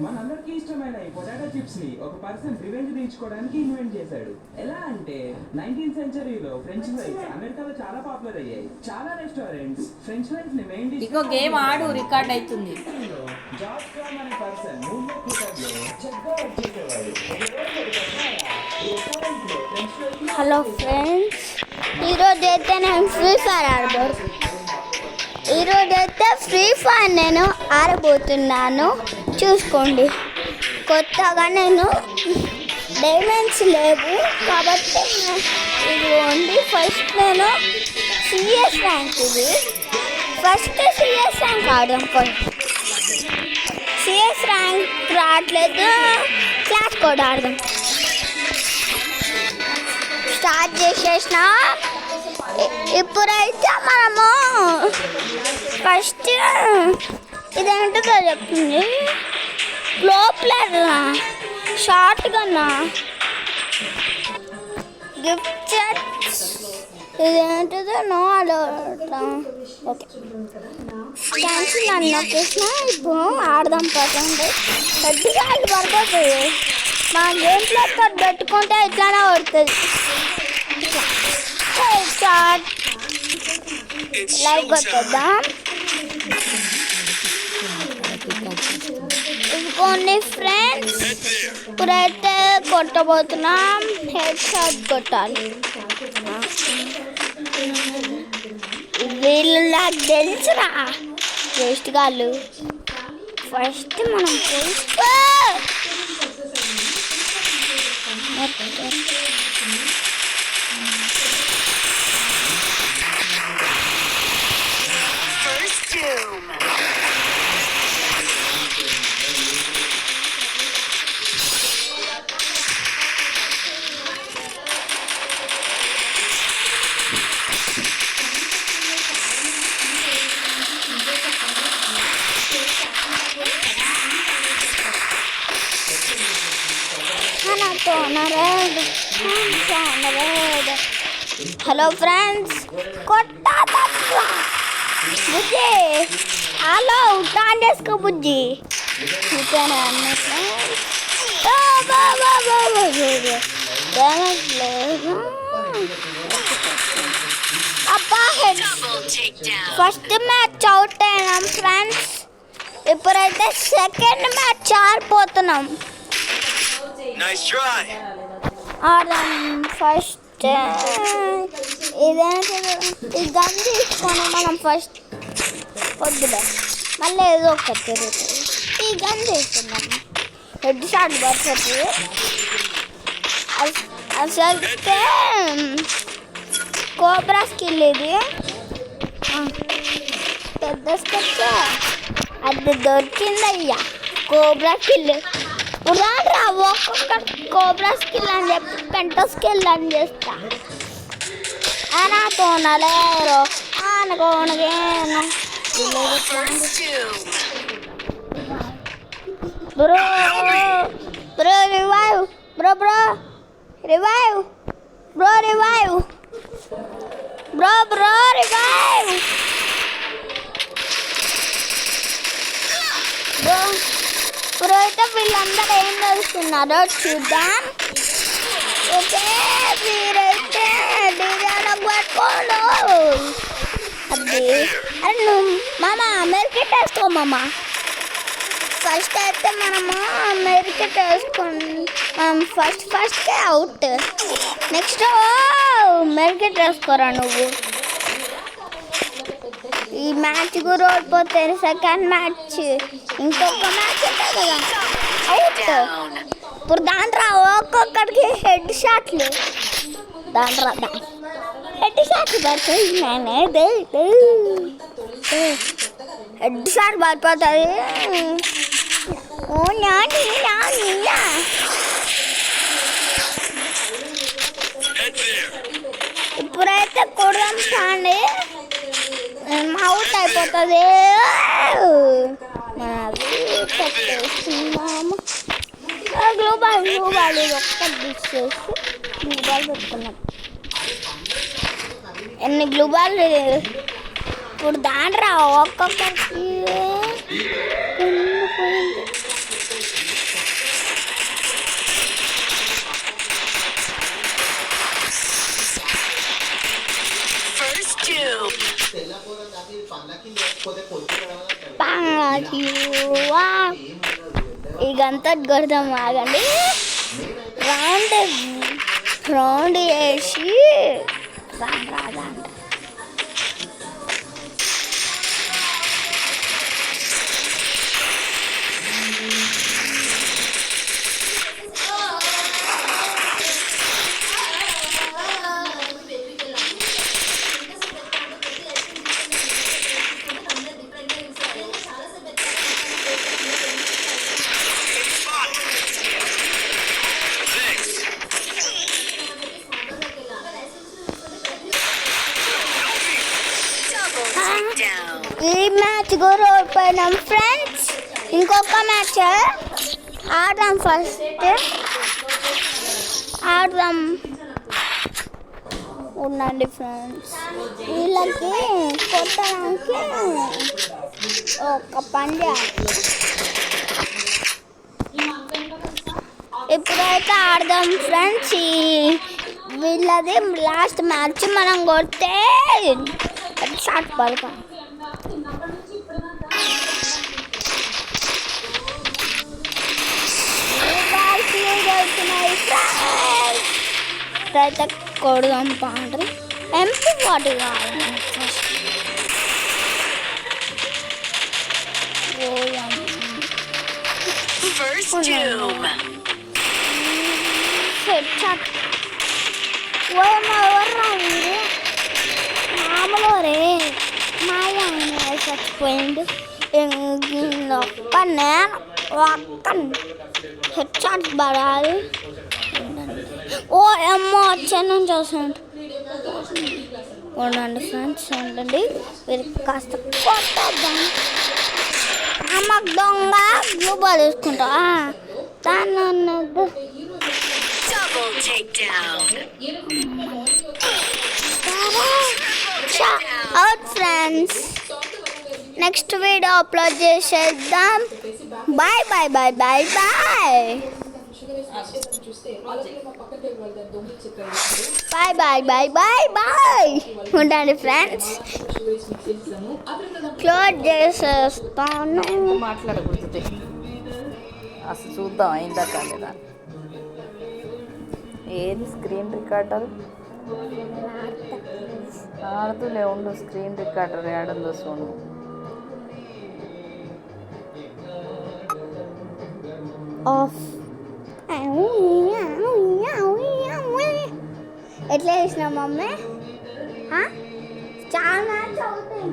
మనందరికీ ఇష్టమైన ఈ పొటాటో చిప్స్ ని ఒక పర్సన్ రివెంజ్ తీర్చుకోవడానికి ఇన్వెంట్ చేశాడు. ఎలా అంటే 19th సెంచరీలో ఫ్రెంచ్ ఫ్రైస్ అమెరికాలో చాలా పాపులర్ అయ్యాయి. చాలా రెస్టారెంట్స్ ఫ్రెంచ్ ఫ్రైస్ ని మెయిన్ డిష్ ఇంకో గేమ్ ఆడు రికార్డ్ అవుతుంది. జార్జ్ క్రామ్ అనే పర్సన్ మూవ్మెంట్ లో చెక్గా వర్క్ చేసేవాడు. హలో ఫ్రెండ్స్, ఈరోజు అయితే నేను ఫ్రీ ఫైర్ నేను ఆడబోతున్నాను. చూసుకోండి, కొత్తగా నేను డైమండ్స్ లేవు కాబట్టి ఇది ఓన్లీ ఫస్ట్ నేను సిఎస్ ర్యాంక్. ఇది ఫస్ట్ సిఎస్ ర్యాంక్ ఆడదాం. సిఎస్ ర్యాంక్ రావట్లేదు, క్లాస్ కోడ్ ఆడదాం. స్టార్ట్ చేసేసిన. ఇప్పుడైతే మనము ఫస్ట్ ఇదేంటో చెప్తుంది. లోపల షార్ట్ కన్నా గిఫ్ట్ సెట్స్ ఇదేంటిదో నో అలౌడ్. ఓకే, క్యాన్సిల్ అని నొక్కేసిన. ఇప్పుడు ఆడదాం పదండి. పెద్దగా పడిపోతుంది. మా గేమ్ ప్లేతో పెట్టుకుంటే ఇట్లానే పడుతుంది. లైక్ కొట్టేద్దాం. ఇదిగోండి ఫ్రెండ్స్, ఇప్పుడైతే కొట్టబోతున్నాం. హెడ్ షాట్ కొట్టాలి. వీళ్ళు నాకు తెలుసురా వేస్ట్ కాళ్ళు. ఫస్ట్ మనం హలో ఫ్రెండ్స్, బుజ్జి హలో టాన్ చేసుకో బుజ్జి. అబ్బా ఫస్ట్ మ్యాచ్ అవుట్ అయినాం ఫ్రెండ్స్. ఇప్పుడైతే సెకండ్ మ్యాచ్ ఆడిపోతున్నాం. ఆడదాం. ఫస్ట్ ఇదేంటి, ఈ గన్ తీసుకొని మనం ఫస్ట్ వద్దులే, మళ్ళీ ఏదో ఒకటి తిరుగుతుంది. ఈ గన్ తీసుకున్నాం. హెడ్ షాట్ పడుతుంది. అసలు కోబ్రా స్కిల్ ఇది. పెద్ద స్కెచ్ అది దొరికిందయ్యా, కోబ్రా స్కిల్. ఇప్పుడు రా ఒక్కొక్క కోబ్రా స్కిల్ అని చెప్పి పెంట స్కిల్ అని చేస్తా. అనకోనలేరు అనుకోనగేను bro bro revive bro bro revive bro revive bro bro revive bro. ఇప్పుడైతే వీళ్ళందరూ ఏం తెలుస్తున్నారో చూద్దాం. ఓకే, మీరైతే డిజైన్ పట్టుకోండు. అది అరే నువ్వు మామ మెరికెట్ వేసుకో మామ. ఫస్ట్ అయితే మనము మెరికెట్ వేసుకోండి. ఫస్ట్కే అవుట్. నెక్స్ట్ మెరికెట్ వేసుకోరా నువ్వు. ఈ మ్యాచ్ కూడా ఓడిపోతే సెకండ్ మ్యాచ్ ఇంకొక మ్యాచ్ ఉంటుంది కదా, అవుట్. ఇప్పుడు దాంట్లో ఒక్కొక్కడికి హెడ్ షాట్లు, దాంట్లో హెడ్ షాట్లు పడుతుంది. హెడ్ షాట్ పడిపోతుంది. ఓ నా ఇప్పుడైతే కొడదాం చాండి, అవుట్ అయిపోతుంది. గ్లోబాల్ ఒక్క డిష్ చేసి గ్లోబాల్ పెట్టుకున్నాం. ఎన్ని గ్లోబాల్ ఇప్పుడు దాండ్రా ఒక్కొక్కరికి పోయింది. ఇకంతా కొడదాం ఆగండి. రౌండ్ రౌండ్ వేసి రాదా ఈ మ్యాచ్ కూడా ఓడిపోయినాం ఫ్రెండ్స్. ఇంకొక మ్యాచ్ ఆడదాం. ఫస్ట్ ఆడదాం. ఉండండి ఫ్రెండ్స్, వీళ్ళకి కొట్టడానికి ఒక పని చేయాలి. ఇప్పుడైతే ఆడదాం ఫ్రెండ్స్. వీళ్ళది లాస్ట్ మ్యాచ్. మనం కొడితే షాట్ పడతాం. అయితే కొడదాం పాండ్రి. ఎంపీ వాటి కావాలి మామూలు రే మాయ చచ్చిపోయిండు. ఒక్క నేను ఒక్క హెడ్ షాట్ పడాలి. ఓ అమ్మో వచ్చే నుంచి వస్తుంది. ఉండండి ఫ్రెండ్స్, ఉండండి. వీరికి కాస్త కొట్టద్దాం. అమ్మ దొంగ బ్లూ బాల్ తీసుకుంటా. దాన్ని అన్నది out friends. Next video upload చేసేద్దాం. Bye bye bye bye bye bye bye bye bye bye. ఉండండి ఫ్రెండ్స్, క్లోజ్ చేసేస్తాను. మాట్లాడకూడదు అసలు. చూద్దాం అయిందా కాలేదా. ఏది స్క్రీన్ రికార్డర్ ఆడుతూనే ఉండు. స్క్రీన్ రికార్డర్ ఏడుందో చూడు. ఆఫ్. ఎట్లా చేసినా మమ్మీ? చాలా చదువుతాయి.